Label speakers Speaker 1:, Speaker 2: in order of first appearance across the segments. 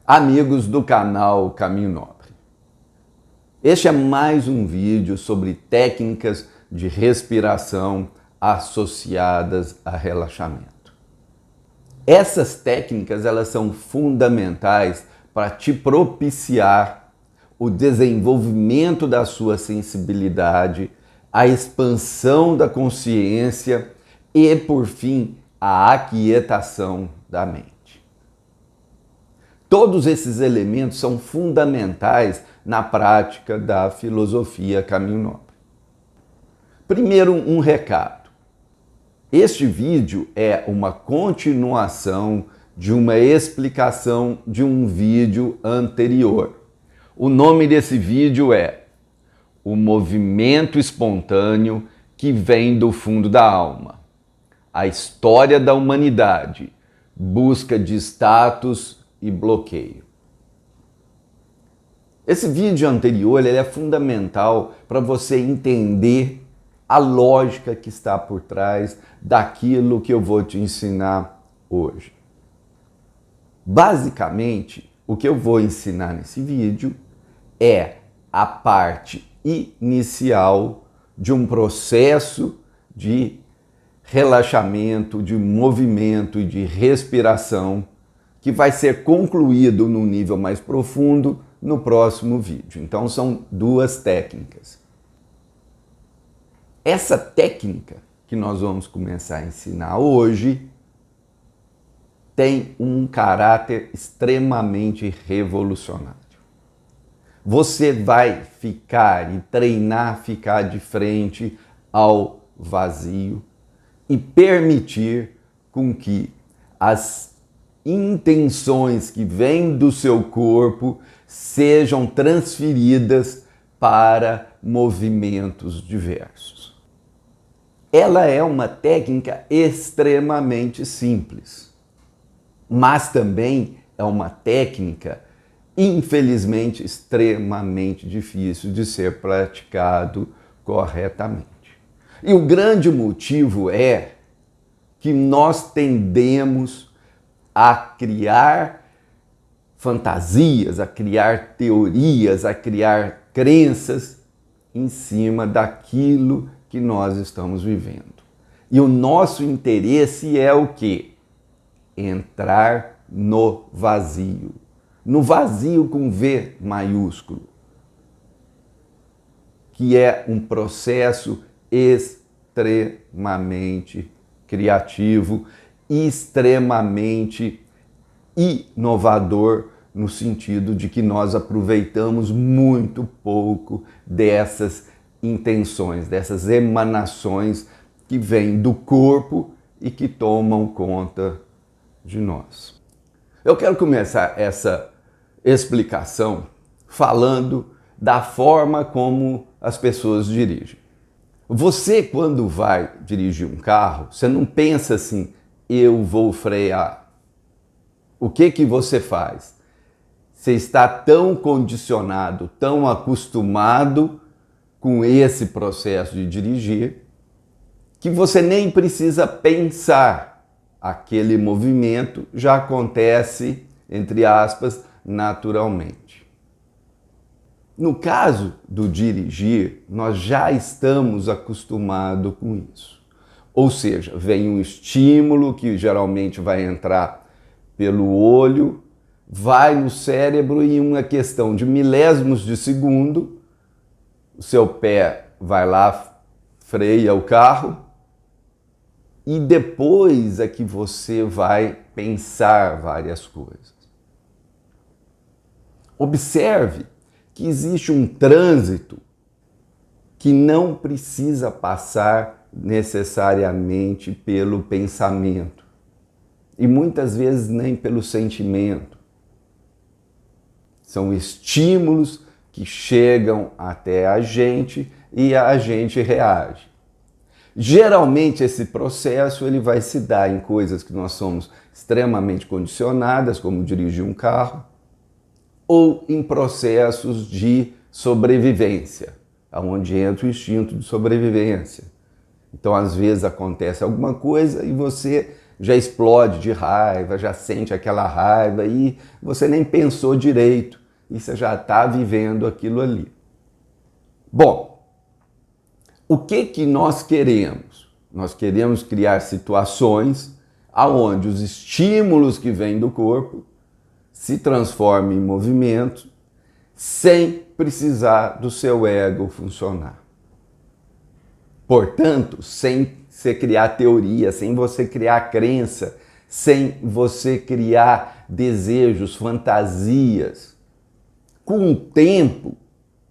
Speaker 1: Amigos do canal Caminho Nobre. Este é mais um vídeo sobre técnicas de respiração associadas a relaxamento. Essas técnicas elas são fundamentais para te propiciar o desenvolvimento da sua sensibilidade, a expansão da consciência e, por fim, a aquietação da mente. Todos esses elementos são fundamentais na prática da filosofia Caminho Nobre. Primeiro, um recado. Este vídeo é uma continuação de uma explicação de um vídeo anterior. O nome desse vídeo é O Movimento Espontâneo que Vem do Fundo da Alma. A História da Humanidade, Busca de Status e Bloqueio. Esse vídeo anterior ele é fundamental para você entender a lógica que está por trás daquilo que eu vou te ensinar hoje. Basicamente, o que eu vou ensinar nesse vídeo é a parte inicial de um processo de relaxamento, de movimento e de respiração que vai ser concluído num nível mais profundo no próximo vídeo. Então são duas técnicas. Essa técnica que nós vamos começar a ensinar hoje tem um caráter extremamente revolucionário. Você vai ficar e treinar ficar de frente ao vazio e permitir com que as intenções que vêm do seu corpo sejam transferidas para movimentos diversos. Ela é uma técnica extremamente simples, mas também é uma técnica, infelizmente, extremamente difícil de ser praticado corretamente. E o grande motivo é que nós tendemos a criar fantasias, a criar teorias, a criar crenças em cima daquilo que nós estamos vivendo. E o nosso interesse é o quê? Entrar no vazio. No vazio com V maiúsculo, que é um processo extremamente criativo, extremamente inovador, no sentido de que nós aproveitamos muito pouco dessas intenções, dessas emanações que vêm do corpo e que tomam conta de nós. Eu quero começar essa explicação falando da forma como as pessoas dirigem. Você, quando vai dirigir um carro, você não pensa assim, eu vou frear. O que você faz? Você está tão condicionado, tão acostumado com esse processo de dirigir, que você nem precisa pensar. Aquele movimento já acontece, entre aspas, naturalmente. No caso do dirigir, nós já estamos acostumados com isso. Ou seja, vem um estímulo que geralmente vai entrar pelo olho, vai no cérebro e em uma questão de milésimos de segundo, o seu pé vai lá, freia o carro e depois é que você vai pensar várias coisas. Observe que existe um trânsito que não precisa passar necessariamente pelo pensamento e muitas vezes nem pelo sentimento. São estímulos que chegam até a gente e a gente reage. Geralmente esse processo ele vai se dar em coisas que nós somos extremamente condicionadas, como dirigir um carro, ou em processos de sobrevivência, onde entra o instinto de sobrevivência. Então, às vezes acontece alguma coisa e você já explode de raiva, já sente aquela raiva e você nem pensou direito e você já está vivendo aquilo ali. Bom, o que nós queremos? Nós queremos criar situações onde os estímulos que vêm do corpo se transformem em movimento sem precisar do seu ego funcionar. Portanto, sem você criar teoria, sem você criar crença, sem você criar desejos, fantasias. Com o tempo,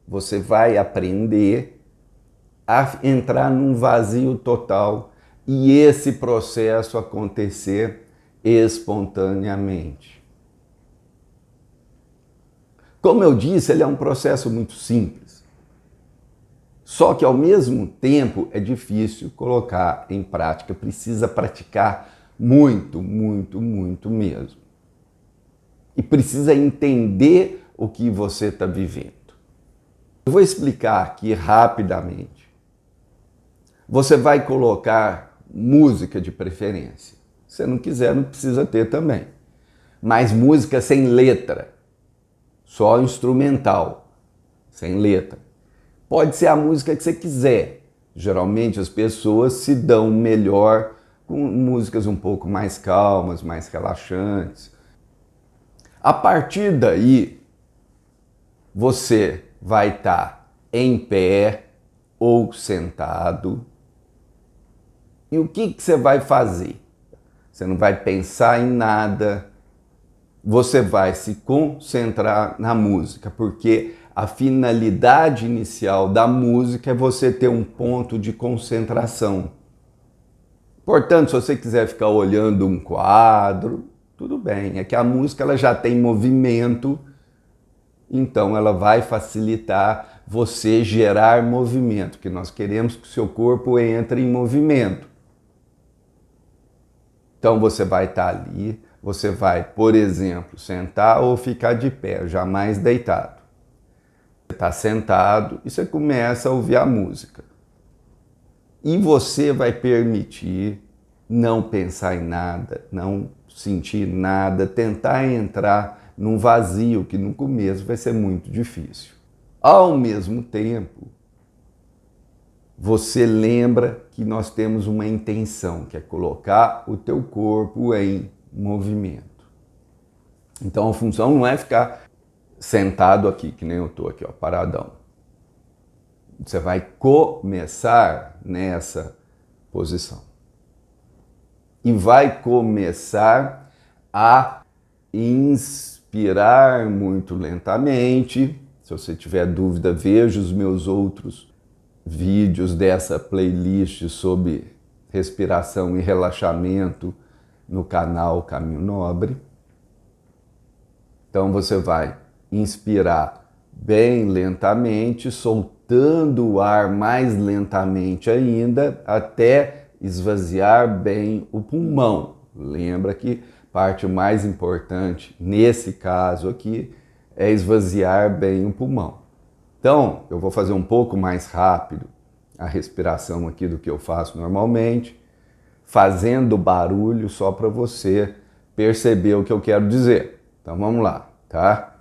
Speaker 1: você vai aprender a entrar num vazio total e esse processo acontecer espontaneamente. Como eu disse, ele é um processo muito simples. Só que ao mesmo tempo é difícil colocar em prática, precisa praticar muito, muito, muito mesmo. E precisa entender o que você está vivendo. Eu vou explicar aqui rapidamente. Você vai colocar música de preferência. Se não quiser, não precisa ter também. Mas música sem letra, só instrumental, sem letra. Pode ser a música que você quiser. Geralmente as pessoas se dão melhor com músicas um pouco mais calmas, mais relaxantes. A partir daí, você vai estar em pé ou sentado. E o que você vai fazer? Você não vai pensar em nada, você vai se concentrar na música, porque a finalidade inicial da música é você ter um ponto de concentração. Portanto, se você quiser ficar olhando um quadro, tudo bem. É que a música ela já tem movimento, então ela vai facilitar você gerar movimento, que nós queremos que o seu corpo entre em movimento. Então você vai estar ali, você vai, por exemplo, sentar ou ficar de pé, jamais deitado. Você está sentado e você começa a ouvir a música. E você vai permitir não pensar em nada, não sentir nada, tentar entrar num vazio que no começo vai ser muito difícil. Ao mesmo tempo, você lembra que nós temos uma intenção, que é colocar o teu corpo em movimento. Então a função não é ficar sentado aqui, que nem eu estou aqui, ó, paradão. Você vai começar nessa posição. E vai começar a inspirar muito lentamente. Se você tiver dúvida, veja os meus outros vídeos dessa playlist sobre respiração e relaxamento no canal Caminho Nobre. Então você vai inspirar bem lentamente, soltando o ar mais lentamente ainda, até esvaziar bem o pulmão. Lembra que a parte mais importante nesse caso aqui é esvaziar bem o pulmão. Então, eu vou fazer um pouco mais rápido a respiração aqui do que eu faço normalmente, fazendo barulho só para você perceber o que eu quero dizer. Então vamos lá, tá?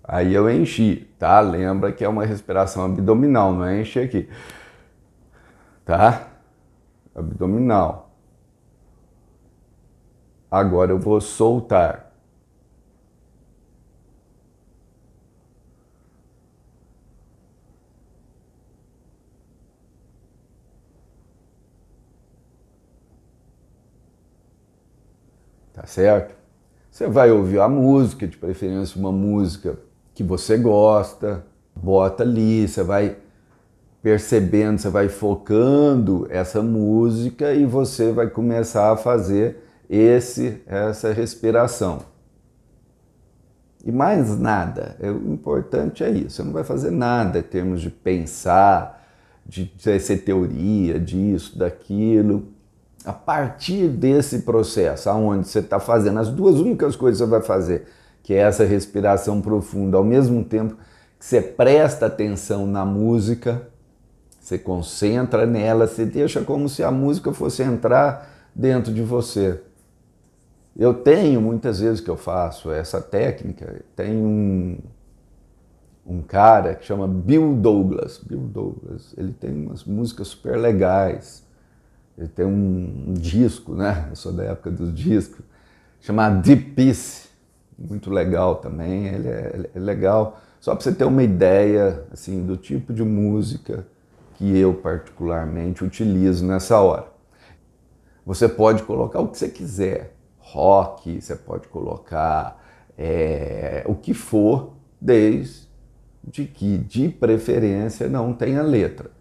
Speaker 1: Aí eu enchi, tá? Lembra que é uma respiração abdominal, não é encher aqui. Tá? Abdominal. Agora eu vou soltar. Tá certo? Você vai ouvir a música, de preferência uma música que você gosta, bota ali, você vai percebendo, você vai focando essa música e você vai começar a fazer essa respiração. E mais nada, o importante é isso, você não vai fazer nada em termos de pensar, de ser teoria, disso, daquilo. A partir desse processo, onde você está fazendo as duas únicas coisas que você vai fazer, que é essa respiração profunda, ao mesmo tempo que você presta atenção na música, você concentra nela, você deixa como se a música fosse entrar dentro de você. Eu tenho, muitas vezes que eu faço essa técnica, tem um cara que chama Bill Douglas. Bill Douglas, ele tem umas músicas super legais. Ele tem um disco, né? Eu sou da época dos discos, chamado Deep Peace. Muito legal também, ele é legal. Só para você ter uma ideia assim, do tipo de música que eu particularmente utilizo nessa hora. Você pode colocar o que você quiser, rock, você pode colocar o que for, desde que de preferência não tenha letra.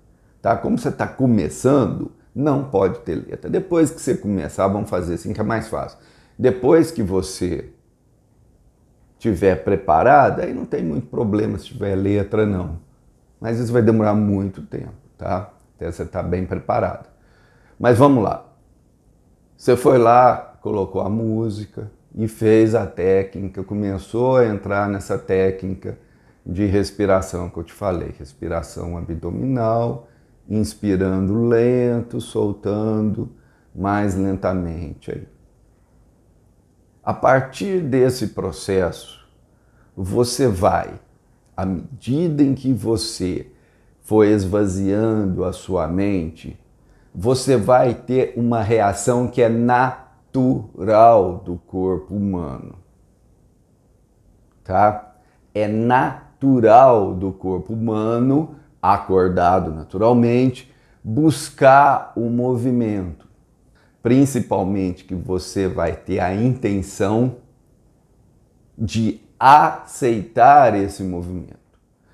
Speaker 1: Tá? Como você está começando, não pode ter letra. Depois que você começar, vamos fazer assim que é mais fácil. Depois que você estiver preparado, aí não tem muito problema se tiver letra, não. Mas isso vai demorar muito tempo, tá? Até você estar bem preparado. Mas vamos lá. Você foi lá, colocou a música e fez a técnica, começou a entrar nessa técnica de respiração que eu te falei. Respiração abdominal, inspirando lento, soltando mais lentamente aí. A partir desse processo, você vai, à medida em que você for esvaziando a sua mente, você vai ter uma reação que é natural do corpo humano. Tá? É natural do corpo humano, acordado naturalmente, buscar o movimento. Principalmente que você vai ter a intenção de aceitar esse movimento.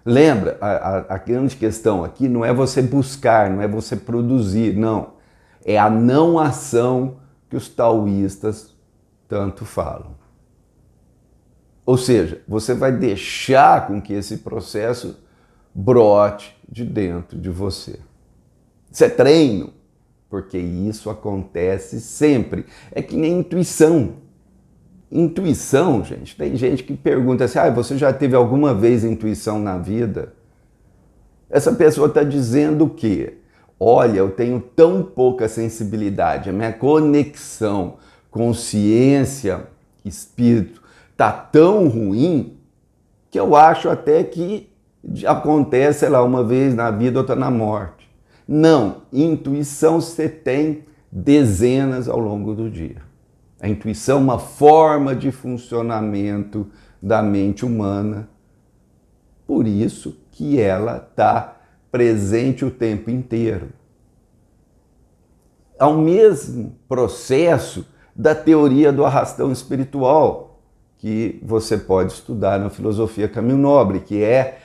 Speaker 1: Lembra, a grande questão aqui não é você buscar, não é você produzir, não. É a não ação que os taoístas tanto falam. Ou seja, você vai deixar com que esse processo brote de dentro de você. Isso é treino, porque isso acontece sempre. É que nem intuição. Intuição, gente, tem gente que pergunta assim, você já teve alguma vez intuição na vida? Essa pessoa está dizendo o quê? Olha, eu tenho tão pouca sensibilidade, a minha conexão, consciência, espírito, está tão ruim que eu acho até que acontece, sei lá, uma vez na vida, outra na morte. Não, intuição você tem dezenas ao longo do dia. A intuição é uma forma de funcionamento da mente humana. Por isso que ela está presente o tempo inteiro. É o mesmo processo da teoria do arrastão espiritual, que você pode estudar na filosofia Caminho Nobre, que é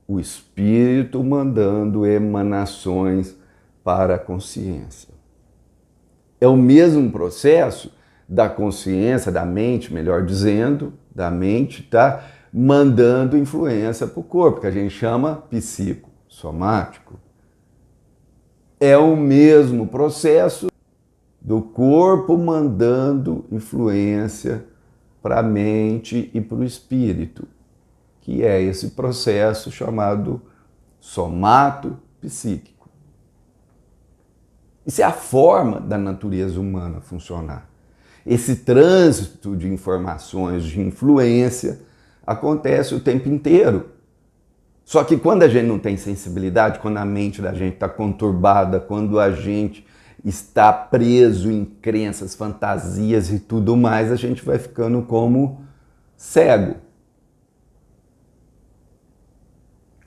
Speaker 1: o espírito mandando emanações para a consciência. É o mesmo processo da consciência, da mente, melhor dizendo, da mente, tá mandando influência para o corpo, que a gente chama psicossomático. É o mesmo processo do corpo mandando influência para a mente e para o espírito, que é esse processo chamado somato-psíquico. Isso é a forma da natureza humana funcionar. Esse trânsito de informações, de influência, acontece o tempo inteiro. Só que quando a gente não tem sensibilidade, quando a mente da gente está conturbada, quando a gente está preso em crenças, fantasias e tudo mais, a gente vai ficando como cego.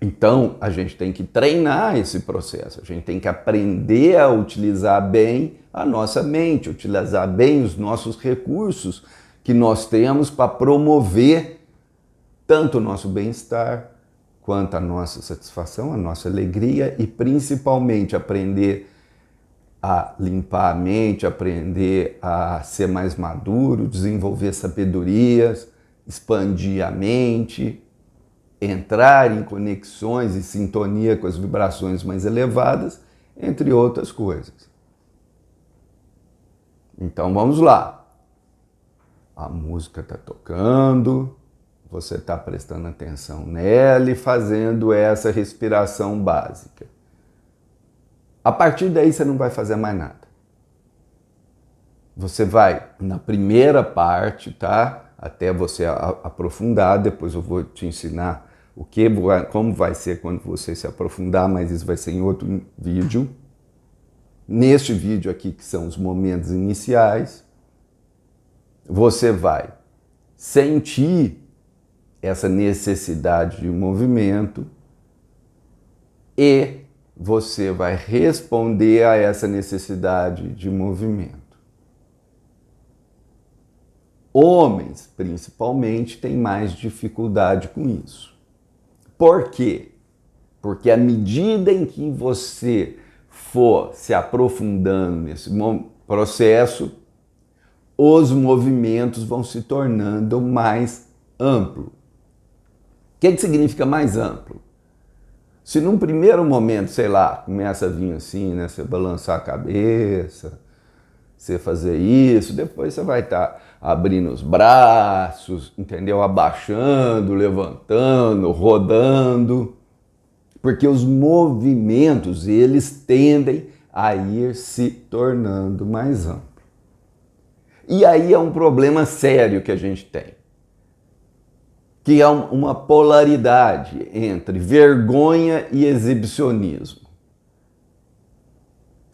Speaker 1: Então, a gente tem que treinar esse processo, a gente tem que aprender a utilizar bem a nossa mente, utilizar bem os nossos recursos que nós temos para promover tanto o nosso bem-estar, quanto a nossa satisfação, a nossa alegria e principalmente aprender a limpar a mente, aprender a ser mais maduro, desenvolver sabedorias, expandir a mente, entrar em conexões e sintonia com as vibrações mais elevadas, entre outras coisas. Então vamos lá. A música está tocando, você está prestando atenção nela e fazendo essa respiração básica. A partir daí você não vai fazer mais nada. Você vai na primeira parte, tá? Até você aprofundar, depois eu vou te ensinar como vai ser quando você se aprofundar, mas isso vai ser em outro vídeo. Neste vídeo aqui, que são os momentos iniciais, você vai sentir essa necessidade de movimento e você vai responder a essa necessidade de movimento. Homens, principalmente, têm mais dificuldade com isso. Por quê? Porque à medida em que você for se aprofundando nesse processo, os movimentos vão se tornando mais amplos. O que significa mais amplo? Se num primeiro momento, sei lá, começa a vir assim, né, você balançar a cabeça, você fazer isso, depois você vai estar abrindo os braços, entendeu? Abaixando, levantando, rodando, porque os movimentos, eles tendem a ir se tornando mais amplos. E aí é um problema sério que a gente tem, que é uma polaridade entre vergonha e exibicionismo.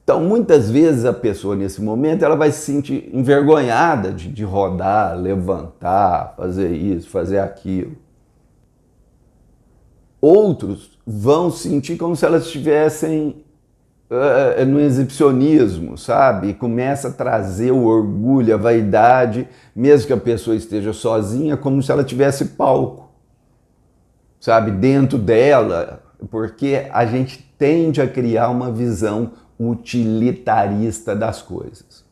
Speaker 1: Então, muitas vezes a pessoa nesse momento ela vai se sentir envergonhada de rodar, levantar, fazer isso, fazer aquilo. Outros vão sentir como se elas estivessem no exibicionismo, sabe? E começa a trazer o orgulho, a vaidade, mesmo que a pessoa esteja sozinha, como se ela tivesse palco, sabe? Dentro dela, porque a gente tende a criar uma visão utilitarista das coisas.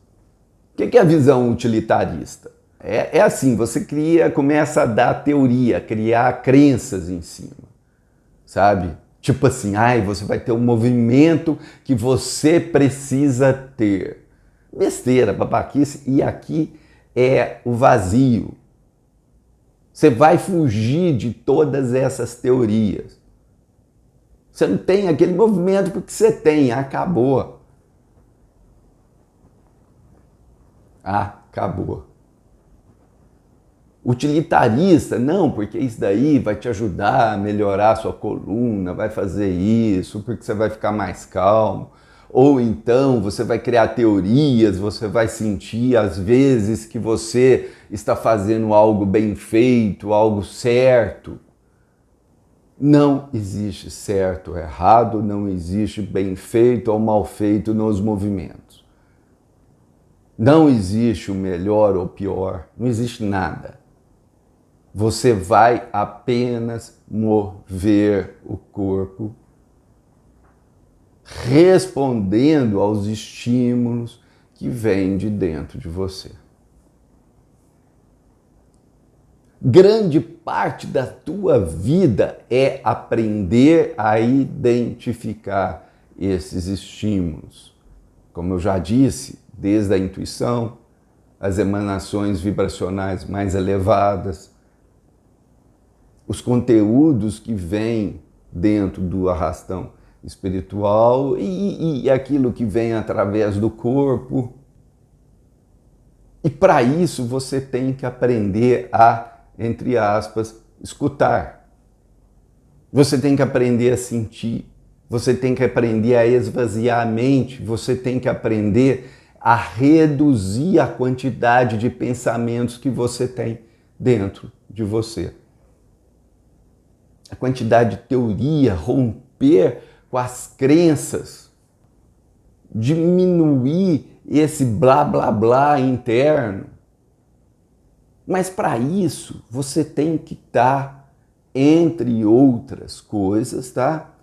Speaker 1: O que é a visão utilitarista? É assim, você começa a dar teoria, criar crenças em cima, sabe? Tipo assim, você vai ter um movimento que você precisa ter. Besteira, babaquice, e aqui é o vazio. Você vai fugir de todas essas teorias. Você não tem aquele movimento porque você tem, acabou. Acabou. Utilitarista, não, porque isso daí vai te ajudar a melhorar a sua coluna, vai fazer isso, porque você vai ficar mais calmo. Ou então você vai criar teorias, você vai sentir às vezes que você está fazendo algo bem feito, algo certo. Não existe certo ou errado, não existe bem feito ou mal feito nos movimentos. Não existe o melhor ou pior, não existe nada. Você vai apenas mover o corpo, respondendo aos estímulos que vêm de dentro de você. Grande parte da tua vida é aprender a identificar esses estímulos. Como eu já disse, desde a intuição, as emanações vibracionais mais elevadas, os conteúdos que vêm dentro do arrastão espiritual e aquilo que vem através do corpo. E para isso você tem que aprender a, entre aspas, escutar. Você tem que aprender a sentir. Você tem que aprender a esvaziar a mente. Você tem que aprender a reduzir a quantidade de pensamentos que você tem dentro de você. A quantidade de teoria, romper com as crenças, diminuir esse blá blá blá interno. Mas para isso você tem que estar, entre outras coisas, tá?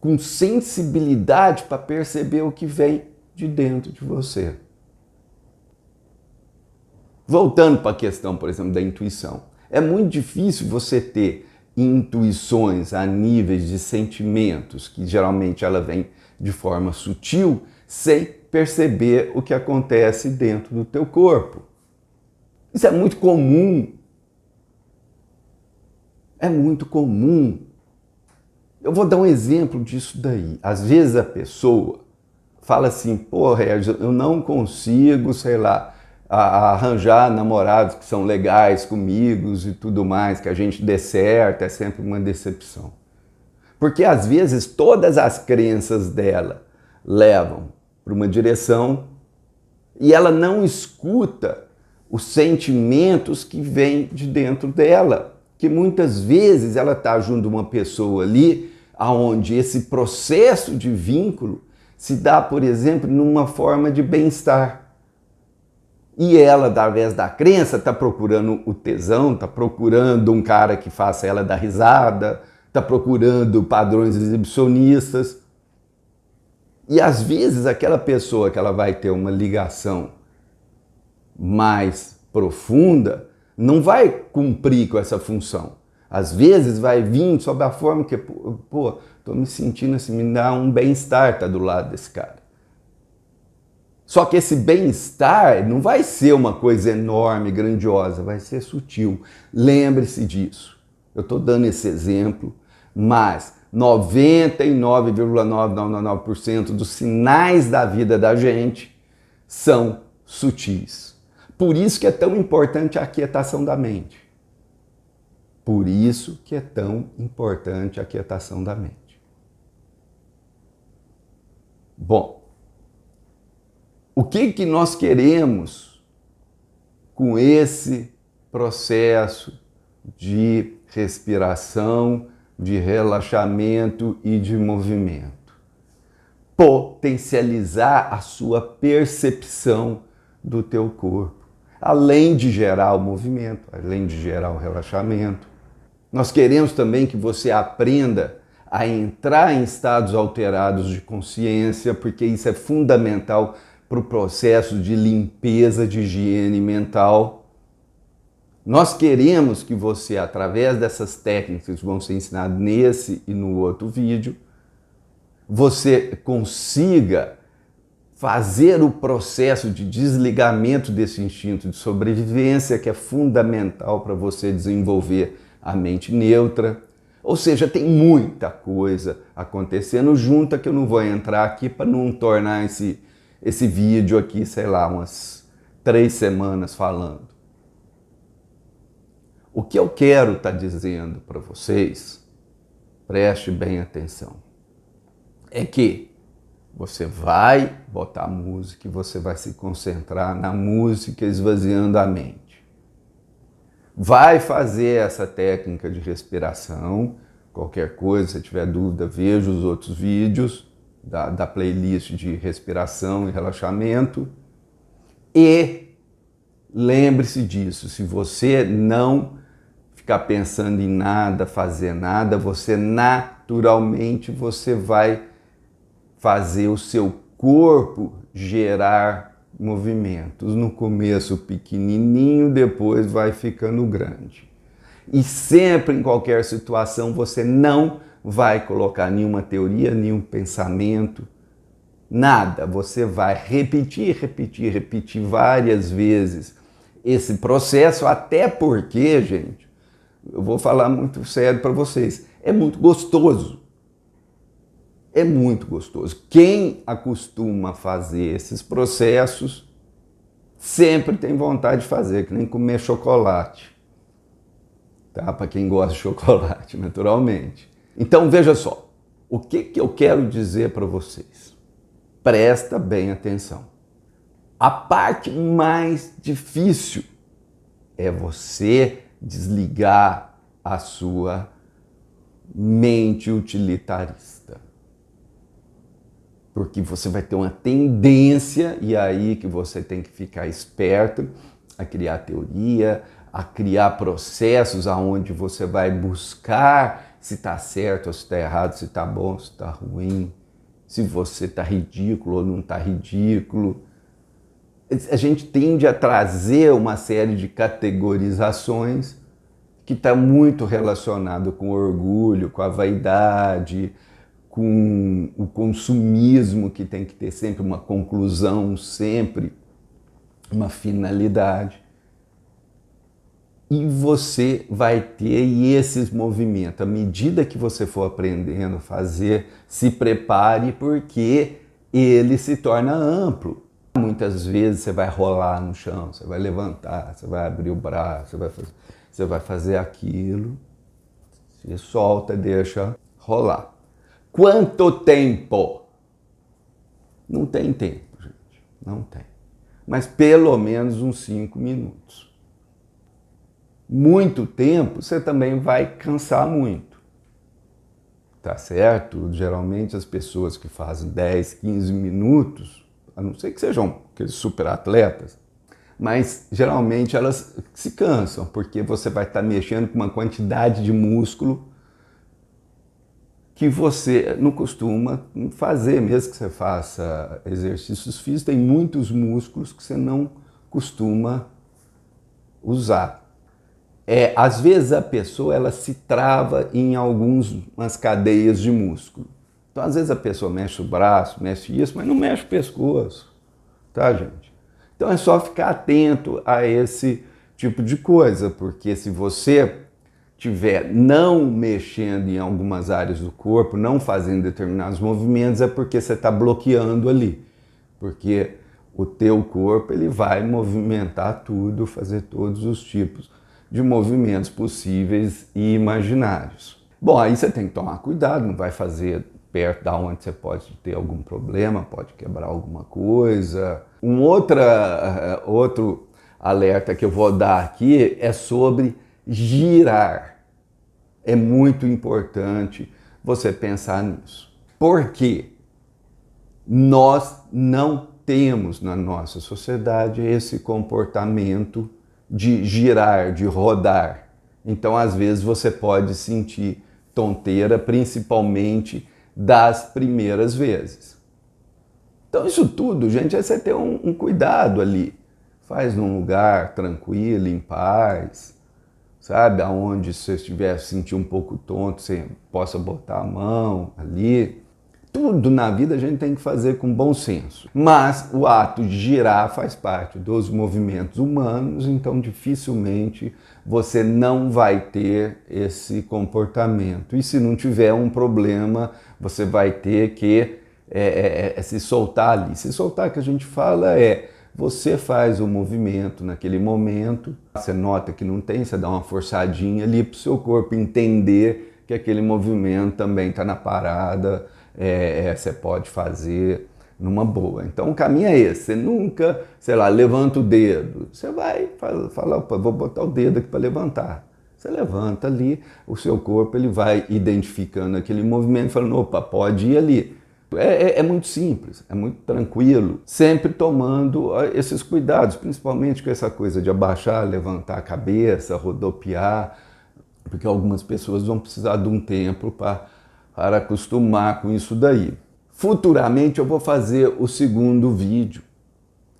Speaker 1: Com sensibilidade para perceber o que vem de dentro de você. Voltando para a questão, por exemplo, da intuição. É muito difícil você ter intuições a níveis de sentimentos, que geralmente ela vem de forma sutil, sem perceber o que acontece dentro do teu corpo. Isso é muito comum. É muito comum. Eu vou dar um exemplo disso daí. Às vezes a pessoa fala assim, pô, Regis, eu não consigo, sei lá, arranjar namorados que são legais comigo e tudo mais, que a gente dê certo, é sempre uma decepção. Porque às vezes todas as crenças dela levam para uma direção e ela não escuta os sentimentos que vêm de dentro dela. Que muitas vezes ela está junto de uma pessoa ali, onde esse processo de vínculo se dá, por exemplo, numa forma de bem-estar. E ela, através da crença, está procurando o tesão, está procurando um cara que faça ela dar risada, está procurando padrões exibicionistas. E às vezes aquela pessoa que ela vai ter uma ligação mais profunda não vai cumprir com essa função. Às vezes vai vir sob a forma que, pô, tô me sentindo assim, me dá um bem-estar estar do lado desse cara. Só que esse bem-estar não vai ser uma coisa enorme, grandiosa, vai ser sutil. Lembre-se disso. Eu estou dando esse exemplo, mas 99,999% dos sinais da vida da gente são sutis. Por isso que é tão importante a aquietação da mente. Por isso que é tão importante a aquietação da mente. Bom, o que nós queremos com esse processo de respiração, de relaxamento e de movimento? Potencializar a sua percepção do teu corpo, além de gerar o movimento, além de gerar o relaxamento. Nós queremos também que você aprenda a entrar em estados alterados de consciência, porque isso é fundamental para o processo de limpeza, de higiene mental. Nós queremos que você, através dessas técnicas que vão ser ensinadas nesse e no outro vídeo, você consiga fazer o processo de desligamento desse instinto de sobrevivência, que é fundamental para você desenvolver a mente neutra. Ou seja, tem muita coisa acontecendo junta que eu não vou entrar aqui para não tornar esse vídeo aqui, sei lá, umas 3 semanas falando. O que eu quero estar dizendo para vocês, preste bem atenção, é que você vai botar música e você vai se concentrar na música, esvaziando a mente. Vai fazer essa técnica de respiração. Qualquer coisa, se tiver dúvida, veja os outros vídeos da playlist de respiração e relaxamento. E lembre-se disso, se você não ficar pensando em nada, fazer nada, você naturalmente vai fazer o seu corpo gerar movimentos. No começo pequenininho, depois vai ficando grande. E sempre, em qualquer situação, você não vai colocar nenhuma teoria, nenhum pensamento, nada. Você vai repetir várias vezes esse processo, até porque, gente, eu vou falar muito sério para vocês, é muito gostoso. É muito gostoso. Quem acostuma fazer esses processos sempre tem vontade de fazer, que nem comer chocolate. Tá? Para quem gosta de chocolate, naturalmente. Então veja só, o que eu quero dizer para vocês? Presta bem atenção. A parte mais difícil é você desligar a sua mente utilitarista. Porque você vai ter uma tendência, e aí que você tem que ficar esperto, a criar teoria, a criar processos aonde você vai buscar se está certo ou se está errado, se está bom, se está ruim, se você está ridículo ou não está ridículo. A gente tende a trazer uma série de categorizações que está muito relacionado com o orgulho, com a vaidade, com o consumismo, que tem que ter sempre uma conclusão, sempre uma finalidade. e você vai ter esses movimentos. À medida que você for aprendendo a fazer, se prepare porque ele se torna amplo. Muitas vezes você vai rolar no chão, você vai levantar, você vai abrir o braço, você vai fazer aquilo, você solta e deixa rolar. Quanto tempo? Não tem tempo, gente, não tem. Mas pelo menos uns 5 minutos. Muito tempo, você também vai cansar muito, tá certo? Geralmente as pessoas que fazem 10, 15 minutos, a não ser que sejam aqueles super atletas, mas geralmente elas se cansam, porque você vai estar mexendo com uma quantidade de músculo que você não costuma fazer, mesmo que você faça exercícios físicos, tem muitos músculos que você não costuma usar. Às vezes a pessoa ela se trava em algumas cadeias de músculo. Então às vezes a pessoa mexe o braço, mexe isso, mas não mexe o pescoço, tá, gente? Então é só ficar atento a esse tipo de coisa, porque se você tiver não mexendo em algumas áreas do corpo, não fazendo determinados movimentos, é porque você está bloqueando ali. Porque o teu corpo ele vai movimentar tudo, fazer todos os tipos de movimentos possíveis e imaginários. Bom, aí você tem que tomar cuidado, não vai fazer perto da onde você pode ter algum problema, pode quebrar alguma coisa. Outro alerta que eu vou dar aqui é sobre girar. É muito importante você pensar nisso. Porque nós não temos na nossa sociedade esse comportamento de girar, de rodar. Então, às vezes, você pode sentir tonteira, principalmente das primeiras vezes. Então, isso tudo, gente, é você ter um cuidado ali. Faz num lugar tranquilo, em paz, sabe? Aonde se você estiver sentir um pouco tonto, você possa botar a mão ali. Tudo na vida a gente tem que fazer com bom senso. Mas o ato de girar faz parte dos movimentos humanos, então dificilmente você não vai ter esse comportamento. E se não tiver um problema, você vai ter que se soltar ali. Se soltar, que a gente fala, você faz o movimento naquele momento, você nota que não tem, você dá uma forçadinha ali para o seu corpo entender que aquele movimento também está na parada, você pode fazer numa boa. Então o caminho é esse, você nunca, sei lá, levanta o dedo, você vai falar, opa, vou botar o dedo aqui para levantar. Você levanta ali, o seu corpo ele vai identificando aquele movimento, falando, opa, pode ir ali. É muito simples, é muito tranquilo, sempre tomando esses cuidados, principalmente com essa coisa de abaixar, levantar a cabeça, rodopiar, porque algumas pessoas vão precisar de um tempo para acostumar com isso daí. Futuramente eu vou fazer o segundo vídeo,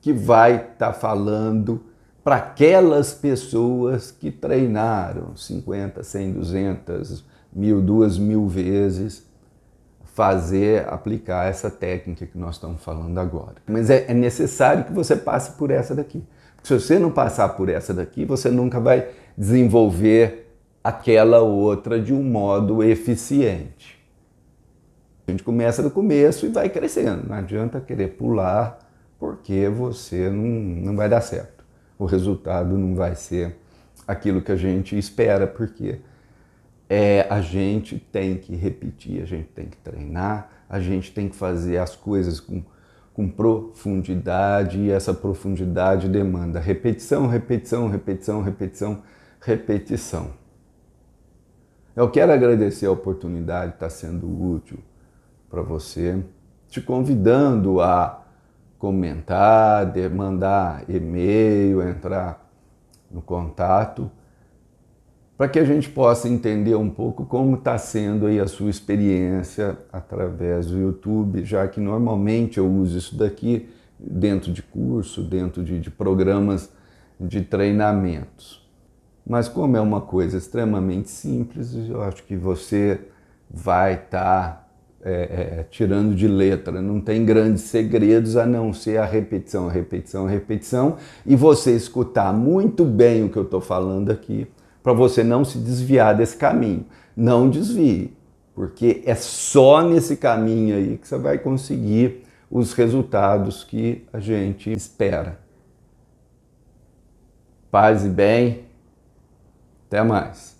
Speaker 1: que vai estar falando para aquelas pessoas que treinaram 50, 100, 200, 1000, 2000 vezes, aplicar essa técnica que nós estamos falando agora. Mas é necessário que você passe por essa daqui. Porque se você não passar por essa daqui, você nunca vai desenvolver aquela outra de um modo eficiente. A gente começa do começo e vai crescendo. Não adianta querer pular, porque você não vai dar certo. O resultado não vai ser aquilo que a gente espera, porque a gente tem que repetir, a gente tem que treinar, a gente tem que fazer as coisas com profundidade, e essa profundidade demanda repetição, repetição, repetição, repetição, repetição. Eu quero agradecer a oportunidade de estar sendo útil para você, te convidando a comentar, mandar e-mail, entrar no contato, para que a gente possa entender um pouco como está sendo aí a sua experiência através do YouTube, já que normalmente eu uso isso daqui dentro de curso, dentro de programas de treinamentos. Mas como é uma coisa extremamente simples, eu acho que você vai estar tirando de letra. Não tem grandes segredos a não ser a repetição, a repetição, a repetição, e você escutar muito bem o que eu estou falando aqui, para você não se desviar desse caminho. Não desvie, porque é só nesse caminho aí que você vai conseguir os resultados que a gente espera. Paz e bem, até mais.